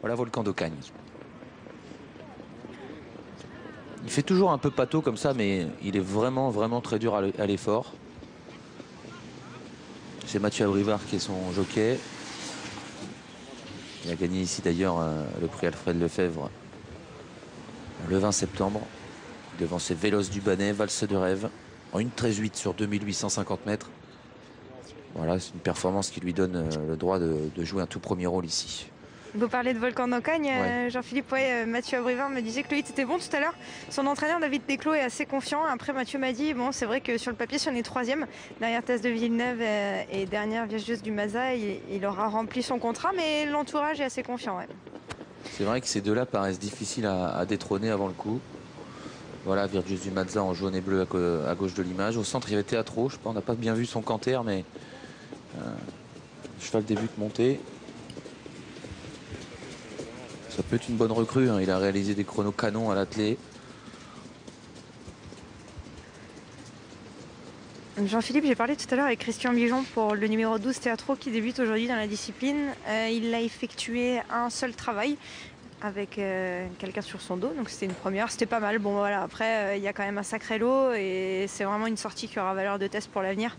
Voilà Volcan d'Ocagne. Il fait toujours un peu pâteau comme ça, mais il est vraiment, vraiment très dur à l'effort. C'est Mathieu Abrivard qui est son jockey. Il a gagné ici d'ailleurs le prix Alfred Lefebvre le 20 septembre. Devant ses Vélos du Bannet, Valse de rêve, en 1,13,8 sur 2850 mètres. Voilà, c'est une performance qui lui donne le droit de jouer un tout premier rôle ici. Vous parlez de Volcan d'Ocagne, Ouais. Jean-Philippe, Mathieu Abrivard me disait que lui était bon tout à l'heure. Son entraîneur David Desclos est assez confiant. Après, Mathieu m'a dit, bon, c'est vrai que sur le papier, si on est troisième, derrière Tess de Villeneuve et dernière Virgius du Maza, il aura rempli son contrat, mais l'entourage est assez confiant. Ouais. C'est vrai que ces deux-là paraissent difficiles à détrôner avant le coup. Voilà, Virgius du Mazza en jaune et bleu à gauche de l'image. Au centre, il y avait Teatro. Je sais pas, on n'a pas bien vu son canter, mais le cheval débute monté. Ça peut être une bonne recrue, hein. Il a réalisé des chronos canons à l'attelé. Jean-Philippe, j'ai parlé tout à l'heure avec Christian Bijon pour le numéro 12 Teatro qui débute aujourd'hui dans la discipline. Il a effectué un seul travail avec quelqu'un sur son dos, donc c'était une première, c'était pas mal. Bon voilà, après il y a quand même un sacré lot et c'est vraiment une sortie qui aura valeur de test pour l'avenir.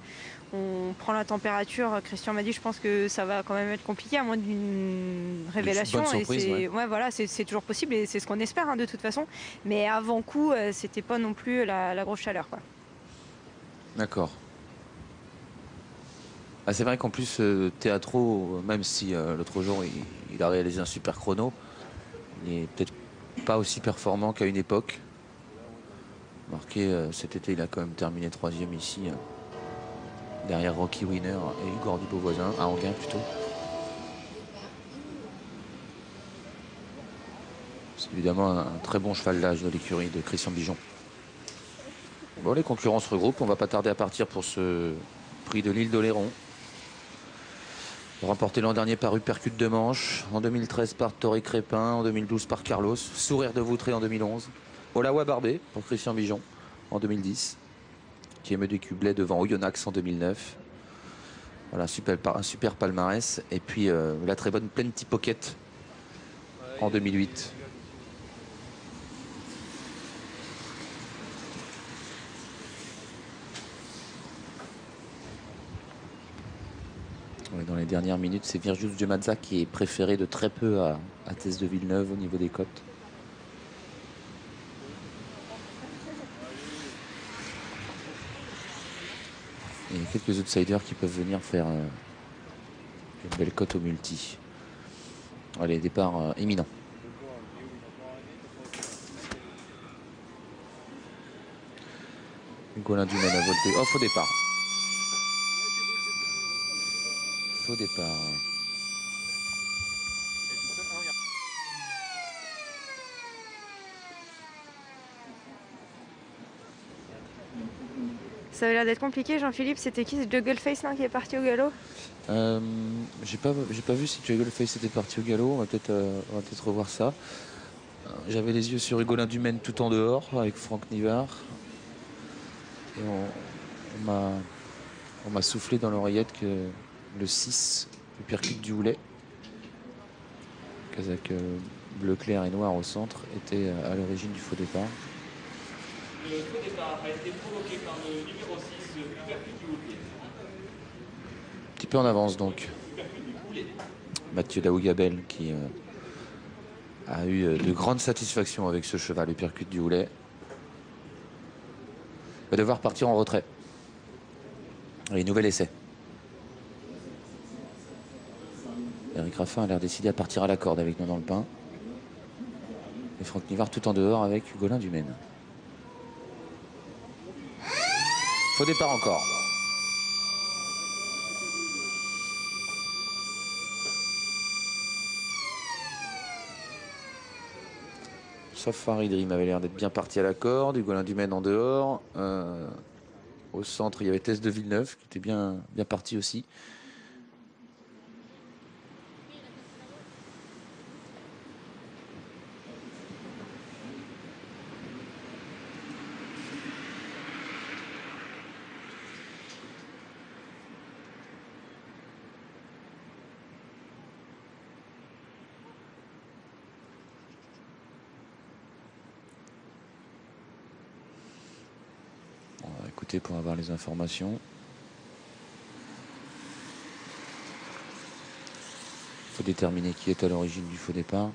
On prend la température, Christian m'a dit, je pense que ça va quand même être compliqué à moins d'une révélation. Bonne surprise, et ouais, voilà, c'est toujours possible et c'est ce qu'on espère de toute façon. Mais avant coup, c'était pas non plus la grosse chaleur, quoi. D'accord. Ah, c'est vrai qu'en plus, Teatro, même si l'autre jour il a réalisé un super chrono, il est peut-être pas aussi performant qu'à une époque. Marqué cet été, il a quand même terminé troisième ici, derrière Rocky Winner et Hugo du Beauvoisin, à Anguin plutôt. C'est évidemment un très bon cheval d'âge de l'écurie de Christian Bijon. Bon, les concurrents se regroupent, on va pas tarder à partir pour ce prix de l'île d'Oléron. Remporté l'an dernier par Uppercut de Manche, en 2013 par Toré Crépin, en 2012 par Carlos, Sourire de Voutré en 2011, Olawa Barbé pour Christian Bijon en 2010, Thierry de Cublet devant Oyonnax en 2009. Voilà, un super palmarès. Et puis la très bonne Plenty Pocket en 2008. Ouais, dans les dernières minutes, c'est Virgius de Mazza qui est préféré de très peu à Tess de Villeneuve au niveau des cotes. Et il y a quelques outsiders qui peuvent venir faire une belle cote au multi. Allez, départ imminent. Golin du Maine a volté. Oh, faux départ. Faux départ. Ça avait l'air d'être compliqué, Jean-Philippe. C'était qui? C'est Juggleface qui est parti au galop? J'ai pas vu si Juggleface était parti au galop. On va peut-être revoir ça. J'avais les yeux sur Hugolin Dumaine tout en dehors avec Franck Nivard. Et on m'a soufflé dans l'oreillette que le 6, le Uppercut du Houlet, Kazakh bleu clair et noir au centre, était à l'origine du faux départ. Le faux départ a été provoqué par le numéro 6, Uppercut du Houlet. Un petit peu en avance donc. Mathieu Daougabel qui a eu de grandes satisfactions avec ce cheval, Uppercut du Houlet. Va devoir partir en retrait. Allez, nouvel essai. Eric Raffin a l'air décidé à partir à la corde avec nous dans le pain. Et Franck Nivard tout en dehors avec Hugolin Dumaine. Faux départ encore. Sauf Farid Dream avait l'air d'être bien parti à la corde. Hugolin Dumaine en dehors. Au centre, il y avait Tess de Villeneuve qui était bien parti aussi. côté pour avoir les informations. Il faut déterminer qui est à l'origine du faux départ.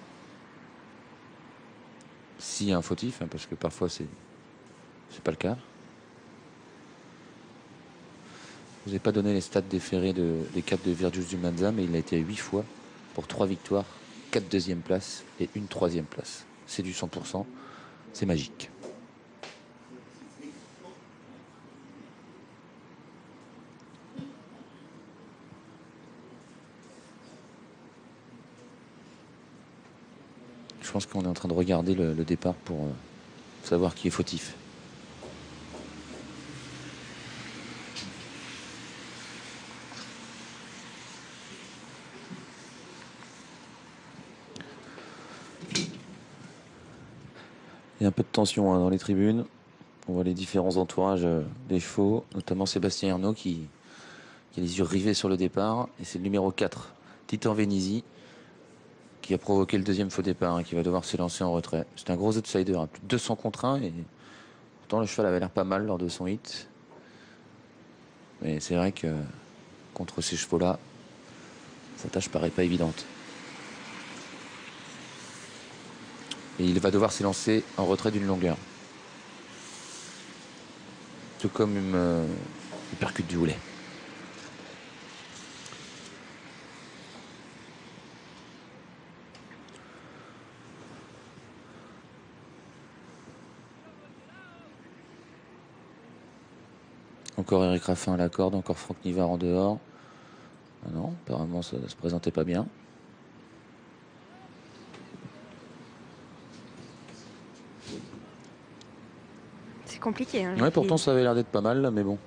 S'il y a un fautif, hein, parce que parfois c'est pas le cas. Je vous ai pas donné les stats déférés des 4 de Virtus du Mazza, mais il a été à 8 fois pour 3 victoires, 4 deuxième places et une troisième place. C'est du 100%, c'est magique. Je pense qu'on est en train de regarder le départ pour savoir qui est fautif. Il y a un peu de tension dans les tribunes. On voit les différents entourages des chevaux, notamment Sébastien Ernaud qui a les yeux rivés sur le départ. Et c'est le numéro 4, Titan Venisi, qui a provoqué le deuxième faux départ et qui va devoir s'élancer en retrait. C'est un gros outsider, hein, plus de 200 contre 1. Et pourtant, le cheval avait l'air pas mal lors de son hit. Mais c'est vrai que contre ces chevaux-là, sa tâche paraît pas évidente. Et il va devoir s'élancer en retrait d'une longueur. Tout comme une percute du Houlet. Encore Eric Raffin à la corde, encore Franck Nivard en dehors. Ah non, apparemment ça se présentait pas bien. C'est compliqué. Hein, ouais, pourtant ça avait l'air d'être pas mal là, mais bon.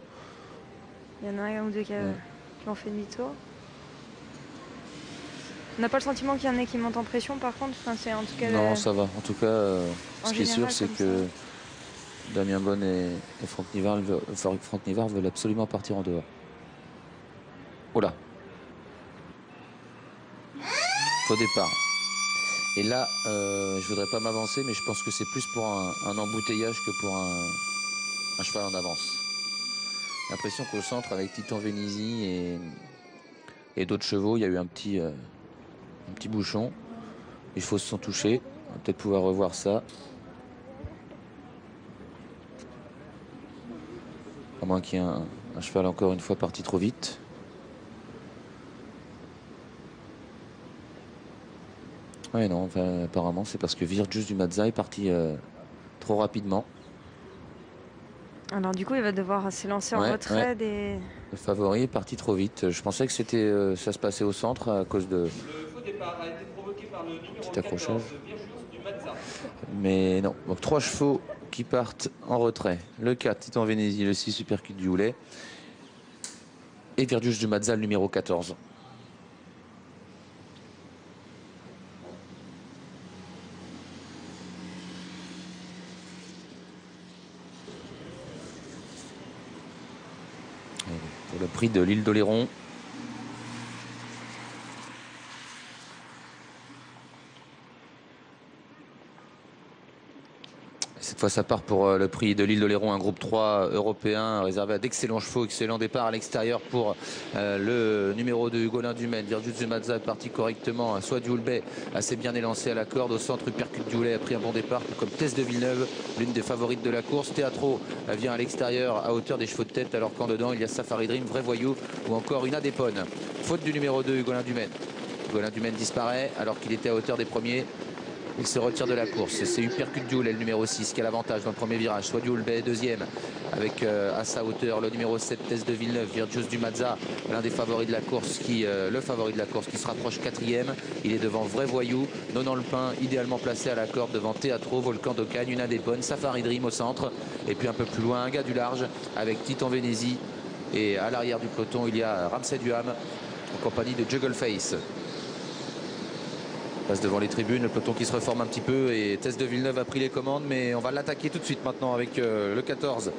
Il y en a un ou deux qui ont fait demi-tour. On n'a pas le sentiment qu'il y en ait qui montent en pression par contre. Enfin, c'est en tout cas. Non, ça va. En tout cas, ce qui est sûr, c'est que Damien Bonne et Franck Nivard veulent absolument partir en dehors. Oh là. Faux départ. Et là, je voudrais pas m'avancer, mais je pense que c'est plus pour un embouteillage que pour un cheval en avance. J'ai l'impression qu'au centre, avec Titan Venisi et d'autres chevaux, il y a eu un petit bouchon. Les chevaux se sont touchés. On va peut-être pouvoir revoir ça. À moins qu'il y ait un cheval encore une fois parti trop vite. Ouais, non, enfin, apparemment c'est parce que Virtus du Mazza est parti trop rapidement. Alors du coup il va devoir s'élancer en retrait des... Le favori est parti trop vite. Je pensais que ça se passait au centre à cause de... Le faux départ a été provoqué par le numéro 14, accrochage. Virtus du Mazza. Mais non, donc 3 chevaux qui partent en retrait. Le 4, Titan Venezi, le 6, Supercute du Houlet. Et Virtus du Mazza, le numéro 14. Pour le prix de l'île d'Oléron. Cette fois, ça part pour le prix de l'île d'Oléron, un groupe 3 européen réservé à d'excellents chevaux, excellent départ à l'extérieur pour le numéro 2, Hugolin Dumaine. Virtus du Mazza est parti correctement, soit du Houlbet assez bien élancé à la corde. Au centre, Percute du Houlet a pris un bon départ, comme Tess de Villeneuve, l'une des favorites de la course. Teatro vient à l'extérieur à hauteur des chevaux de tête, alors qu'en dedans, il y a Safari Dream, Vrai Voyou ou encore une Adépone. Faute du numéro 2, Hugolin Dumaine. Hugolin Dumaine disparaît alors qu'il était à hauteur des premiers. Il se retire de la course. C'est Percute du Houlet, le numéro 6, qui a l'avantage dans le premier virage. Soit du Houlbet, deuxième, avec à sa hauteur le numéro 7, Tess de Villeneuve. Virtus du Mazza, l'un des favoris de la course, le favori de la course, qui se rapproche quatrième. Il est devant Vrai Voyou, Nonan Le Pin, idéalement placé à la corde, devant Teatro, Volcan d'Ocagne, une Adépone, Safari Dream au centre. Et puis un peu plus loin, un gars du large, avec Titan Venezi. Et à l'arrière du peloton, il y a Ramsay Duham, en compagnie de Juggle Face. Passe devant les tribunes, le peloton qui se reforme un petit peu et Tess de Villeneuve a pris les commandes, mais on va l'attaquer tout de suite maintenant avec le 14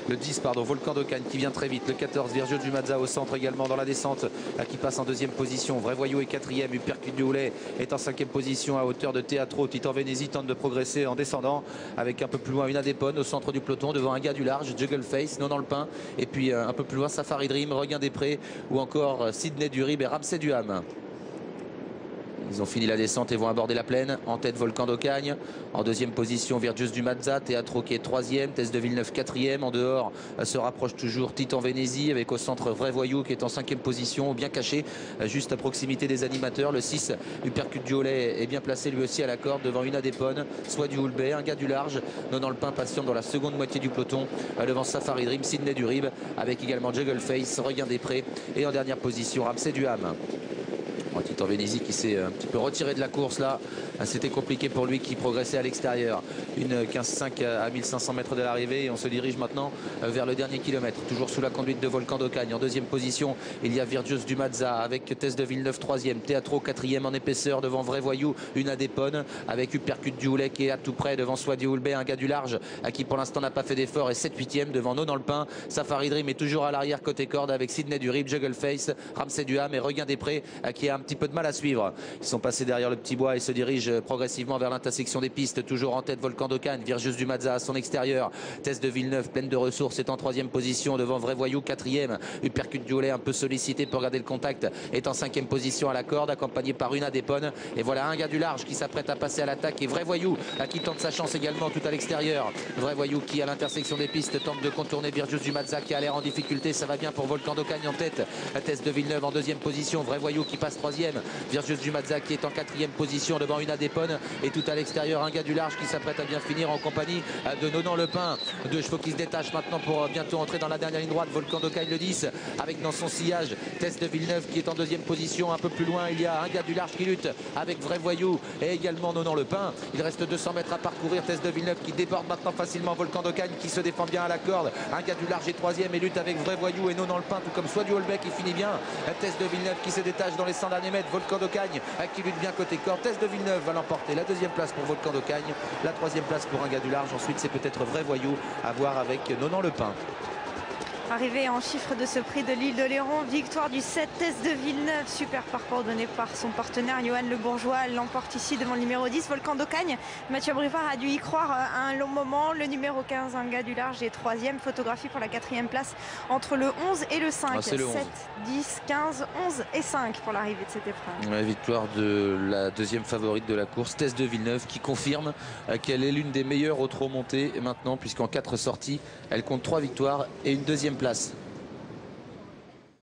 le 10 pardon, Volcan d'Ocagne qui vient très vite, le 14 Virgio du Mazza au centre également dans la descente qui passe en deuxième position. Vrai Voyou est quatrième, Uppercut du Houlet est en cinquième position à hauteur de Teatro. Titan Venezi tente de progresser en descendant avec un peu plus loin une Adépone au centre du peloton devant un gars du large, Juggle Face, Non dans le Pain, et puis un peu plus loin Safari Dream, Regain des Prés ou encore Sydney Durib et Ramsey Duham. Ils ont fini la descente et vont aborder la plaine. En tête, Volcan d'Ocagne. En deuxième position, Virtus du Mazza. Teatro qui est troisième. Test de Villeneuve quatrième. En dehors, se rapproche toujours Titan Venezi avec au centre Vrai Voyou qui est en cinquième position, bien caché, juste à proximité des animateurs. Le 6, Uppercut du Houlet, est bien placé lui aussi à la corde devant une Adépone, soit du Houlbay, un gars du large. Non le Pain patient dans la seconde moitié du peloton devant Safari Dream, Sydney Durib avec également Juggle Face, Regain des Prés et en dernière position, Ramsey Duham. Titan Venezi qui s'est un petit peu retiré de la course là. C'était compliqué pour lui qui progressait à l'extérieur. Une 15,5 à 1500 mètres de l'arrivée et on se dirige maintenant vers le dernier kilomètre. Toujours sous la conduite de Volcan d'Ocagne. En deuxième position, il y a Virtus du Mazza avec Test de Villeneuve troisième. Teatro quatrième en épaisseur devant Vrai Voyou, une Adépone avec Uppercut du Houlet qui est à tout près devant Swadi Houlbay, un gars du large qui pour l'instant n'a pas fait d'effort et 7-8e devant Non dans le Pain. Safari Dream est toujours à l'arrière côté corde avec Sydney Durib, Juggle Face, Ramsey Duham et Regain des Prés qui a un petit peu de mal à suivre. Ils sont passés derrière le petit bois et se dirigent progressivement vers l'intersection des pistes. Toujours en tête Volcan d'Ocagne, Virtus du Mazza à son extérieur. Test de Villeneuve pleine de ressources est en troisième position devant Vrai Voyou quatrième. Uppercut du Houlet un peu sollicité pour garder le contact est en cinquième position à la corde accompagné par une Adépone. Et voilà un gars du large qui s'apprête à passer à l'attaque et Vrai Voyou qui tente sa chance également tout à l'extérieur. Vrai Voyou qui à l'intersection des pistes tente de contourner Virtus du Mazza qui a l'air en difficulté. Ça va bien pour Volcan d'Ocagne en tête. Test de Villeneuve en deuxième position. Vrai Voyou qui passe troisième. Virtus du Mazza qui est en quatrième position devant une Adépone et tout à l'extérieur un gars du large qui s'apprête à bien finir en compagnie de Non le Pain. Deux chevaux qui se détachent maintenant pour bientôt entrer dans la dernière ligne droite. Volcan d'Ocagne le 10 avec dans son sillage Test de Villeneuve qui est en deuxième position. Un peu plus loin il y a un gars du large qui lutte avec Vrai Voyou et également Non le Pain. Il reste 200 mètres à parcourir. Test de Villeneuve qui déborde maintenant facilement Volcan d'Ocagne qui se défend bien à la corde. Un gars du large est troisième et lutte avec Vrai Voyou et Non le Pain tout comme soit du Houlbay qui finit bien. Test de Villeneuve qui se détache dans les 100 derniers mètres. Volcan d'Ocagne qui lutte bien côté corde. Test de Villeneuve va l'emporter. La deuxième place pour Volcan d'Ocagne, la troisième place pour un gars du large. Ensuite c'est peut-être Vrai Voyou à voir avec Non le Pain. Arrivé en chiffre de ce prix de l'île d'Oléron, victoire du 7 Test de Villeneuve, super parcours donné par son partenaire Johan Le Bourgeois, l'emporte ici devant le numéro 10 Volcan d'Ocagne. Mathieu Brivard a dû y croire à un long moment. Le numéro 15, un gars du large, est troisième. Photographie pour la quatrième place entre le 11 et le 5. 7, 10, 15, 11 et 5 pour l'arrivée de cette épreuve. La victoire de la deuxième favorite de la course, Test de Villeneuve, qui confirme qu'elle est l'une des meilleures au trot monté maintenant, puisqu'en 4 sorties, elle compte 3 victoires et une deuxième place